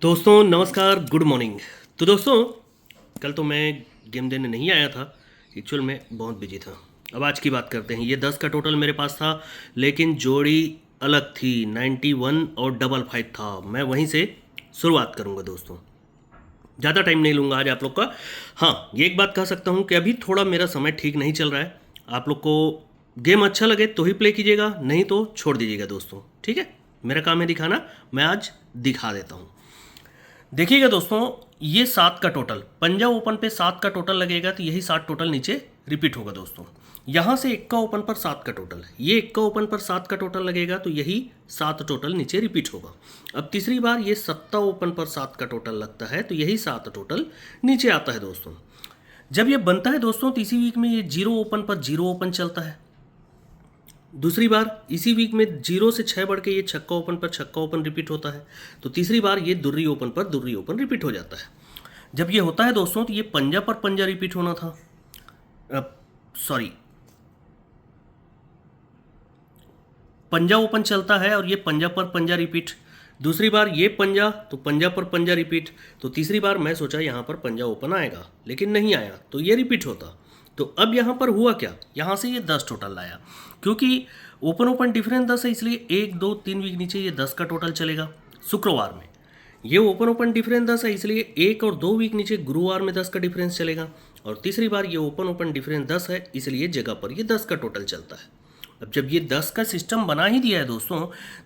दोस्तों नमस्कार, good morning. तो दोस्तों कल तो मैं गेम देने नहीं आया था, एक्चुअल में बहुत बिजी था। अब आज की बात करते हैं। ये 10 का टोटल मेरे पास था, लेकिन जोड़ी अलग थी। 91 और डबल फाइव था। मैं वहीं से शुरुआत करूंगा दोस्तों, ज़्यादा टाइम नहीं लूँगा आज आप लोग का। हाँ, ये एक बात कह सकता हूँ कि अभी थोड़ा मेरा समय ठीक नहीं चल रहा है। आप लोग को गेम अच्छा लगे तो ही प्ले कीजिएगा, नहीं तो छोड़ दीजिएगा दोस्तों, ठीक है। मेरा काम है दिखाना, मैं आज दिखा देता हूँ। देखिएगा दोस्तों, ये 7 का टोटल पंजाब ओपन पे 7 का टोटल लगेगा, तो यही 7 टोटल नीचे रिपीट होगा दोस्तों। यहाँ से इक्का ओपन पर 7 का टोटल, ये इक्का ओपन पर 7 का टोटल लगेगा, तो यही 7 टोटल नीचे रिपीट होगा। अब तीसरी बार ये सत्ता ओपन पर 7 का टोटल लगता है, तो यही 7 टोटल नीचे आता है दोस्तों। जब ये बनता है दोस्तों, तो इसी वीक में ये 0 ओपन पर 0 ओपन चलता है। दूसरी बार इसी वीक में 0 से 6 बढ़ के ये छक्का ओपन पर छक्का ओपन रिपीट होता है। तो तीसरी बार ये दुर्री ओपन पर दुर्री ओपन रिपीट हो जाता है। जब ये होता है दोस्तों, तो ये पंजा पर पंजा रिपीट होना था। सॉरी, पंजा ओपन चलता है और ये पंजा पर पंजा रिपीट। दूसरी बार ये पंजा, तो पंजा पर पंजा रिपीट। तो तीसरी बार मैं सोचा यहाँ पर पंजा ओपन आएगा, लेकिन नहीं आया, तो ये रिपीट होता। तो अब यहाँ पर हुआ क्या, यहाँ से ये 10 टोटल लाया, क्योंकि ओपन ओपन डिफरेंस 10 है, इसलिए 1 2 3 वीक नीचे ये 10 का टोटल चलेगा शुक्रवार में। ये ओपन ओपन डिफरेंस 10 है, इसलिए 1 और 2 वीक नीचे गुरुवार में 10 का डिफरेंस चलेगा। और तीसरी बार ये ओपन ओपन डिफरेंस 10 है, इसलिए जगह पर ये 10 का टोटल चलता है। अब जब ये 10 का सिस्टम बना ही दिया है दोस्तों,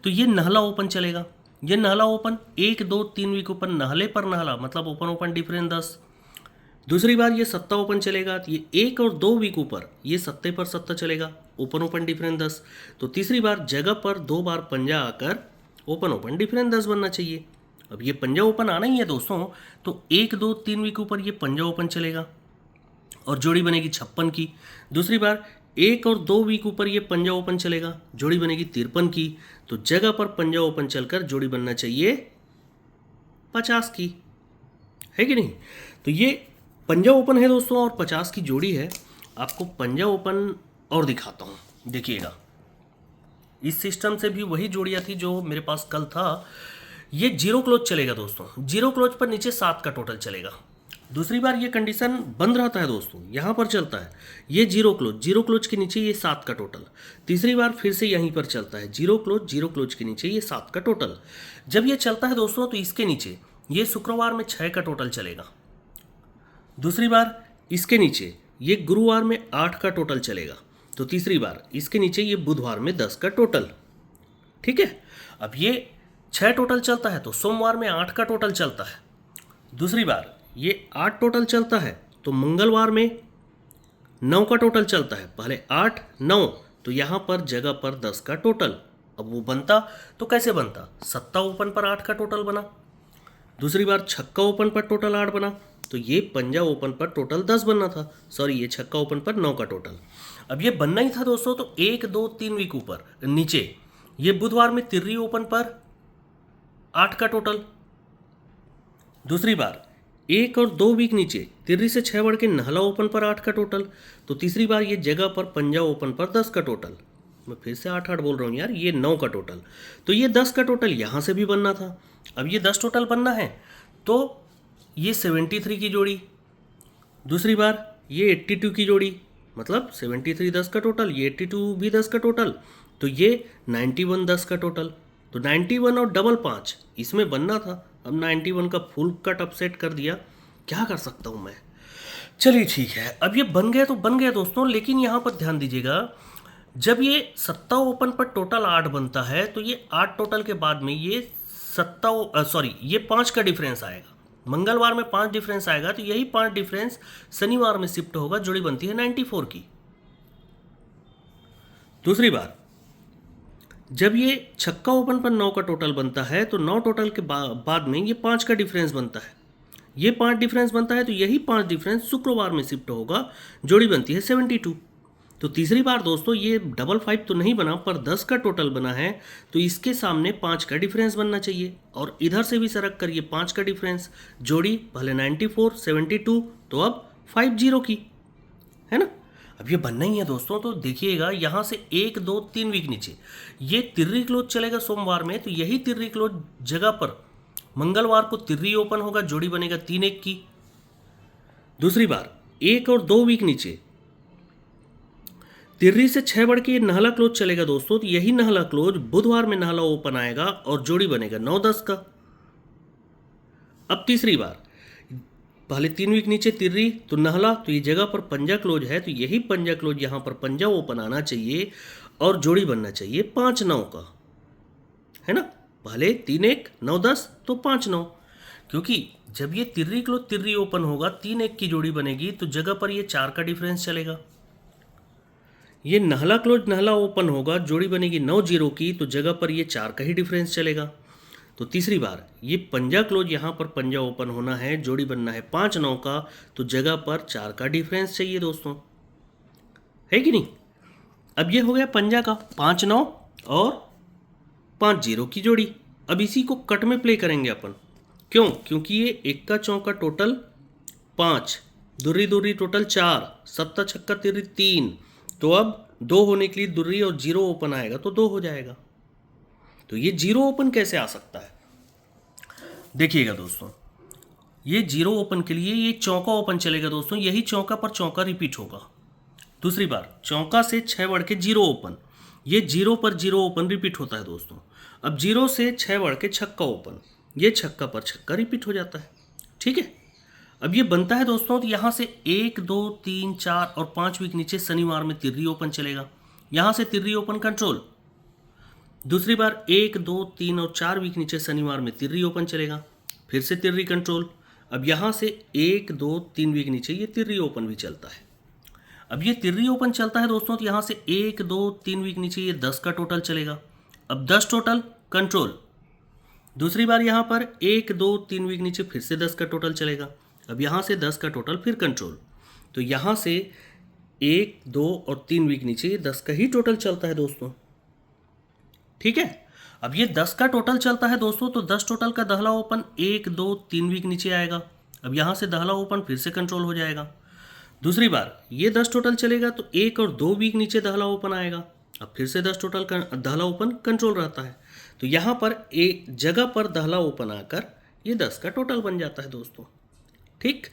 तो ये नहला ओपन चलेगा। ये नहला ओपन 1 2 3 वीक ओपन, नहले पर नहला मतलब ओपन ओपन डिफरेंस 10। दूसरी बार ये सत्ता ओपन चलेगा, तो ये 1 और 2 वीक ऊपर ये सत्ते पर सत्ता चलेगा, ओपन ओपन डिफरेंस 10। तो तीसरी बार जगह पर 2 बार पंजा आकर ओपन ओपन डिफरेंस 10 बनना चाहिए। अब ये पंजा ओपन आना ही है दोस्तों, तो 1 2 3 वीक ऊपर ये पंजा ओपन चलेगा और जोड़ी बनेगी 56 की। दूसरी बार 1 और 2 वीक ऊपर ये पंजा ओपन चलेगा, जोड़ी बनेगी 53 की। तो जगह पर पंजा ओपन चलकर जोड़ी बनना चाहिए 50 की, है कि नहीं। तो ये पंजा ओपन है दोस्तों और 50 की जोड़ी है। आपको पंजा ओपन और दिखाता हूँ, देखिएगा। इस सिस्टम से भी वही जोड़ियाँ थी जो मेरे पास कल था। ये 0 क्लोज चलेगा दोस्तों, 0 क्लोज पर नीचे 7 का टोटल चलेगा। दूसरी बार ये कंडीशन बंद रहता है दोस्तों, यहाँ पर चलता है ये 0 क्लोज के नीचे ये 7 का टोटल। तीसरी बार फिर से यहीं पर चलता है 0 क्लोज के नीचे ये 7 का टोटल। जब ये चलता है दोस्तों, तो इसके नीचे ये शुक्रवार में 6 का टोटल चलेगा। दूसरी बार इसके नीचे ये गुरुवार में 8 का टोटल चलेगा। तो तीसरी बार इसके नीचे ये बुधवार में 10 का टोटल, ठीक है। अब ये 6 टोटल चलता है, तो सोमवार में 8 का टोटल चलता है। दूसरी बार ये 8 टोटल चलता है, तो मंगलवार में 9 का टोटल चलता है। पहले 8 9, तो यहाँ पर जगह पर 10 का टोटल। अब वो बनता तो कैसे बनता, सत्ता ओपन पर 8 का टोटल बना। दूसरी बार छक्का ओपन पर टोटल 8 बना, तो ये पंजा ओपन पर टोटल 10 बनना था। सॉरी, ये छक्का ओपन पर 9 का टोटल। अब ये बनना ही था दोस्तों, तो 1 2 3 वीक ऊपर नीचे ये बुधवार में तिर्री ओपन पर 8 का टोटल। दूसरी बार 1 और 2 वीक नीचे तिर्री से 6 बढ़ के नहला ओपन पर 8 का टोटल। तो तीसरी बार ये जगह पर पंजा ओपन पर 10 का टोटल। मैं फिर से 8 8 बोल रहा हूँ यार, ये 9 का टोटल। तो ये 10 का टोटल यहाँ से भी बनना था। अब ये 10 टोटल बनना है, तो ये 73 की जोड़ी। दूसरी बार ये 82 की जोड़ी, मतलब 73 10 का टोटल, ये 82 भी 10 का टोटल। तो ये 91 10 का टोटल। तो 91 और डबल 5 इसमें बनना था। अब 91 का फुल कट अपसेट कर दिया, क्या कर सकता हूँ मैं। चलिए ठीक है, अब ये बन गया तो बन गया दोस्तों। लेकिन यहाँ पर ध्यान दीजिएगा, जब ये सत्ता ओपन पर टोटल 8 बनता है, तो ये 8 टोटल के बाद में ये ये 5 का डिफरेंस आएगा। मंगलवार में 5 डिफरेंस आएगा, तो यही 5 डिफरेंस शनिवार में शिफ्ट होगा, जोड़ी बनती है 94 की। दूसरी बार जब ये छक्का ओपन पर 9 का टोटल बनता है, तो 9 टोटल के बाद में ये 5 का डिफरेंस बनता है। ये 5 डिफरेंस बनता है, तो यही 5 डिफरेंस शुक्रवार में शिफ्ट होगा, जोड़ी बनती है 72। तो तीसरी बार दोस्तों ये डबल 5 तो नहीं बना, पर 10 का टोटल बना है, तो इसके सामने 5 का डिफरेंस बनना चाहिए। और इधर से भी सरक कर ये 5 का डिफरेंस, जोड़ी भले 94 72, तो अब 50 की, है ना। अब ये बनना ही है दोस्तों। तो देखिएगा, यहाँ से 1 2 3 वीक नीचे ये तिर्री क्लोज चलेगा सोमवार में, तो यही तिर्री क्लोज जगह पर मंगलवार को तिर्री ओपन होगा, जोड़ी बनेगा 3-1 की। दूसरी बार 1 और 2 वीक नीचे तिर्री से 6 बढ़ के ये नाहला क्लोज चलेगा दोस्तों, तो यही नाहला क्लोज बुधवार में नाहला ओपन आएगा और जोड़ी बनेगा 9-10 का। अब तीसरी बार पहले 3 वीक नीचे तिर्री तो नाहला, तो ये जगह पर पंजा क्लोज है, तो यही पंजा क्लोज यहाँ पर पंजा ओपन आना चाहिए और जोड़ी बनना चाहिए 5-9 का, है ना। पहले 3-1 9-10 तो 5-9, क्योंकि जब ये तिर्री क्लोज तिर्री ओपन होगा 3-1 की जोड़ी बनेगी तो जगह पर ये 4 का डिफरेंस चलेगा। ये नाहला क्लोज नाहला ओपन होगा, जोड़ी बनेगी 9-0 की, तो जगह पर ये 4 का ही डिफरेंस चलेगा। तो तीसरी बार ये पंजा क्लोज यहाँ पर पंजा ओपन होना है, जोड़ी बनना है 5-9 का, तो जगह पर 4 का डिफरेंस चाहिए दोस्तों, है कि नहीं। अब ये हो गया पंजा का 5-9 और 5-0 की जोड़ी। अब इसी को कट में प्ले करेंगे अपन, क्यों, क्योंकि ये इक्का चौका टोटल 5, दुर्री दुर्री टोटल 4, सत्ता छक्का तिर्री 3, तो अब 2 होने के लिए दुर्री और 0 ओपन आएगा तो 2 हो जाएगा। तो ये 0 ओपन कैसे आ सकता है, देखिएगा दोस्तों। ये 0 ओपन के लिए ये चौका ओपन चलेगा दोस्तों, यही चौका पर चौका रिपीट होगा। दूसरी बार चौका से 6 बढ़ के 0 ओपन, ये 0 पर 0 ओपन रिपीट होता है दोस्तों। अब 0 से 6 बढ़ के छक्का ओपन, ये छक्का पर छक्का रिपीट हो जाता है, ठीक है। अब ये बनता है दोस्तों, तो यहाँ से 1 2 3 4 और 5 वीक नीचे शनिवार में तिर्री ओपन चलेगा, यहाँ से तिर्री ओपन कंट्रोल। दूसरी बार 1 2 3 और 4 वीक नीचे शनिवार में तिर्री ओपन चलेगा, फिर से तिर्री कंट्रोल। अब यहाँ से 1 2 3 वीक नीचे ये तिर्री ओपन भी चलता है। अब ये तिर्री ओपन चलता है दोस्तों, तो यहाँ से 1 2 3 वीक नीचे ये 10 का टोटल चलेगा। अब 10 टोटल कंट्रोल। दूसरी बार यहाँ पर 1 2 3 वीक नीचे फिर से 10 का टोटल चलेगा। अब यहाँ से 10 का टोटल फिर कंट्रोल, तो यहाँ से 1 2 और 3 वीक नीचे ये 10 का ही टोटल चलता है दोस्तों, ठीक है। अब ये 10 का टोटल चलता है दोस्तों, तो 10 टोटल का दहला ओपन 1 2 3 वीक नीचे आएगा। अब यहाँ से दहला ओपन फिर से कंट्रोल हो जाएगा। दूसरी बार ये 10 टोटल चलेगा, तो 1 और 2 वीक नीचे दहला ओपन आएगा। अब फिर से 10 टोटल का दहला ओपन कंट्रोल रहता है, तो यहाँ पर एक जगह पर दहला ओपन आकर ये 10 का टोटल बन जाता है दोस्तों, ठीक।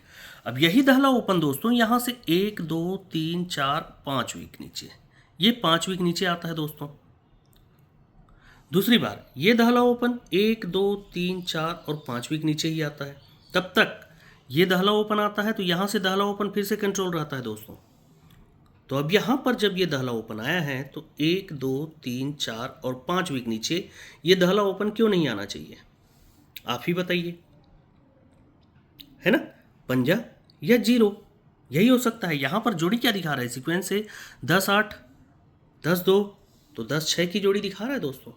अब यही दहला ओपन दोस्तों यहाँ से 1 2 3 4 5 वीक नीचे, ये 5 वीक नीचे आता है दोस्तों। दूसरी बार ये दहला ओपन 1 2 3 4 और 5 वीक नीचे ही आता है, तब तक ये दहला ओपन आता है, तो यहाँ से दहला ओपन फिर से कंट्रोल रहता है दोस्तों। तो अब यहाँ पर जब ये दहला ओपन आया है, तो 1 2 3 4 और 5 वीक नीचे ये दहला ओपन क्यों नहीं आना चाहिए, आप ही बताइए, है ना। पंजा या 0 यही हो सकता है। यहाँ पर जोड़ी क्या दिखा रहा है, सीक्वेंस से 10-8 10-2, तो 10-6 की जोड़ी दिखा रहा है दोस्तों।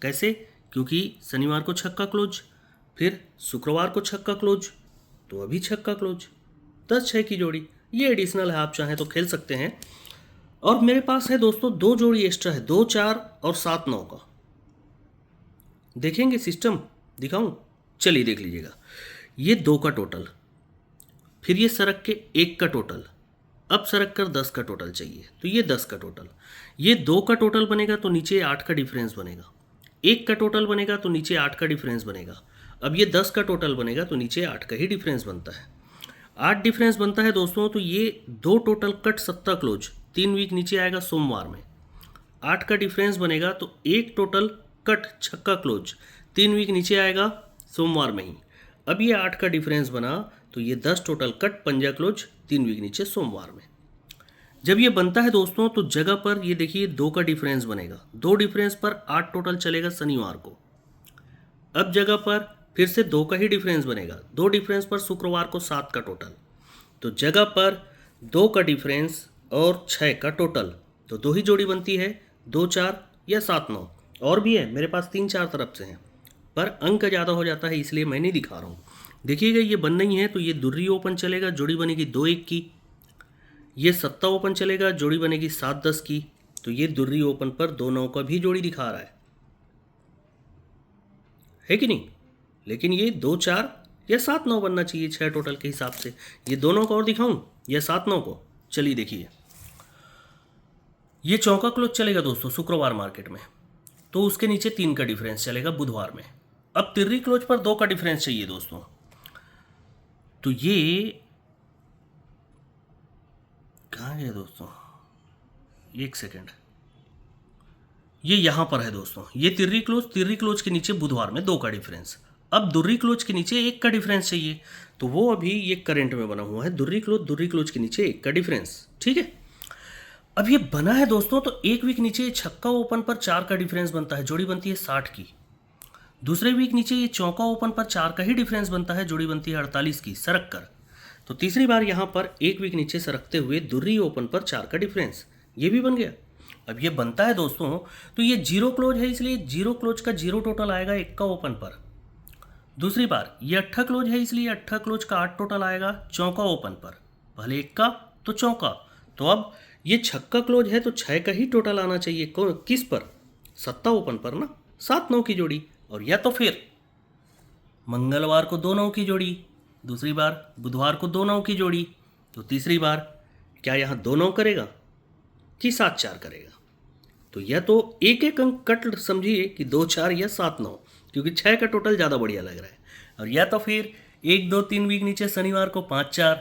कैसे, क्योंकि शनिवार को छक्का क्लोज, फिर शुक्रवार को छक्का क्लोज, तो अभी छक्का क्लोज, 10-6 की जोड़ी। ये एडिशनल है, आप चाहें तो खेल सकते हैं। और मेरे पास है दोस्तों 2 जोड़ी एक्स्ट्रा है, 2-4 और 7-9 का। देखेंगे सिस्टम, दिखाऊं, चलिए देख लीजिएगा। ये 2 का टोटल, फिर ये सरक के 1 का टोटल, अब सरक कर 10 का टोटल चाहिए, तो ये 10 का टोटल। ये 2 का टोटल बनेगा तो नीचे 8 का डिफरेंस बनेगा, 1 का टोटल बनेगा तो नीचे 8 का डिफरेंस बनेगा। अब ये 10 का टोटल बनेगा तो नीचे 8 का ही डिफरेंस बनता है। 8 डिफरेंस बनता है दोस्तों, तो ये 2 टोटल कट सत्ता क्लोज 3 वीक नीचे आएगा सोमवार में। 8 का डिफरेंस बनेगा तो 1 टोटल कट छक्का क्लोज 3 वीक नीचे आएगा सोमवार में ही। अब ये 8 का डिफरेंस बना, तो ये 10 टोटल कट पंजा क्लोज 3 वीक नीचे सोमवार में। जब ये बनता है दोस्तों, तो जगह पर ये देखिए 2 का डिफरेंस बनेगा, 2 डिफरेंस पर 8 टोटल चलेगा शनिवार को। अब जगह पर फिर से 2 का ही डिफरेंस बनेगा, 2 डिफरेंस पर शुक्रवार को 7 का टोटल, तो जगह पर 2 का डिफरेंस और 6 का टोटल, तो 2 ही जोड़ी बनती है, 2-4 या 7-9। और भी है मेरे पास 3-4 तरफ से हैं, पर अंक ज़्यादा हो जाता है इसलिए मैं नहीं दिखा रहा हूँ। देखिएगा ये बन नहीं है, तो ये दुर्री ओपन चलेगा, जोड़ी बनेगी 2-1 की। ये सत्ता ओपन चलेगा, जोड़ी बनेगी 7-10 की। तो ये दुर्री ओपन पर 2-9 का भी जोड़ी दिखा रहा है कि नहीं। लेकिन ये 2-4 या 7-9 बनना चाहिए 6 टोटल के हिसाब से। ये दोनों को और दिखाऊं या 7-9 को, चलिए देखिए। ये चौका क्लोज चलेगा दोस्तों शुक्रवार मार्केट में, तो उसके नीचे 3 का डिफरेंस चलेगा बुधवार में। अब तिर्री क्लोज पर 2 का डिफरेंस चाहिए दोस्तों, तो ये कहाँ गया दोस्तों, एक सेकेंड, ये यहां पर है दोस्तों, ये तिर्री क्लोज के नीचे बुधवार में 2 का डिफरेंस। अब दुर्री क्लोज के नीचे 1 का डिफरेंस चाहिए, तो वो अभी ये करंट में बना हुआ है, दुर्री क्लोज के नीचे 1 का डिफरेंस। ठीक है, अब ये बना है दोस्तों, तो एक वीक नीचे ये छक्का ओपन पर 4 का डिफरेंस बनता है, जोड़ी बनती है 60 की। दूसरे वीक नीचे ये चौका ओपन पर 4 का ही डिफरेंस बनता है, जोड़ी बनती है 48 की, सरक कर। तो तीसरी बार यहाँ पर एक वीक नीचे सरकते हुए दुर्री ओपन पर 4 का डिफरेंस, ये भी बन गया। अब ये बनता है दोस्तों, तो ये जीरो क्लोज है, इसलिए जीरो क्लोज का जीरो टोटल आएगा 1 का ओपन पर। दूसरी बार ये 8 क्लोज है, इसलिए 8 क्लोज का 8 टोटल आएगा चौका ओपन पर, पहले 1 का तो चौका। तो अब ये छक्का क्लोज है, तो 6 का ही टोटल आना चाहिए, किस पर, सत्ता ओपन पर ना, 7 9 की जोड़ी। और या तो फिर मंगलवार को 2 9 की जोड़ी, दूसरी बार बुधवार को 2 9 की जोड़ी, तो तीसरी बार क्या यहाँ 2 9 करेगा कि 7 4 करेगा। तो या तो एक एक अंक कट समझिए कि 2 4 या 7 9, क्योंकि 6 का टोटल ज़्यादा बढ़िया लग रहा है। और या तो फिर 1 2 3 वीक नीचे शनिवार को 5 4,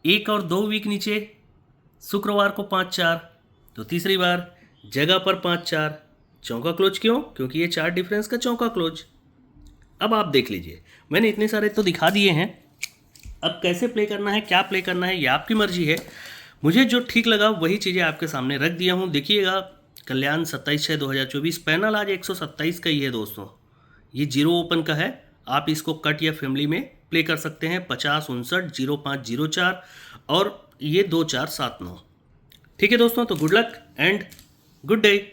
1 और 2 वीक नीचे शुक्रवार को 5 4, तो तीसरी बार जगह पर 5 4, चौका क्लोज क्यों, क्योंकि ये 4 डिफरेंस का चौका क्लोज। अब आप देख लीजिए, मैंने इतने सारे तो दिखा दिए हैं, अब कैसे प्ले करना है, क्या प्ले करना है, ये आपकी मर्जी है। मुझे जो ठीक लगा वही चीज़ें आपके सामने रख दिया हूँ। देखिएगा, कल्याण 27/6/2024, पैनल आज 127 का ही है दोस्तों, ये जीरो ओपन का है। आप इसको कट या फैमिली में प्ले कर सकते हैं, 50 59 05 04 और ये 2 4 7 9। ठीक है दोस्तों, तो good luck and good day.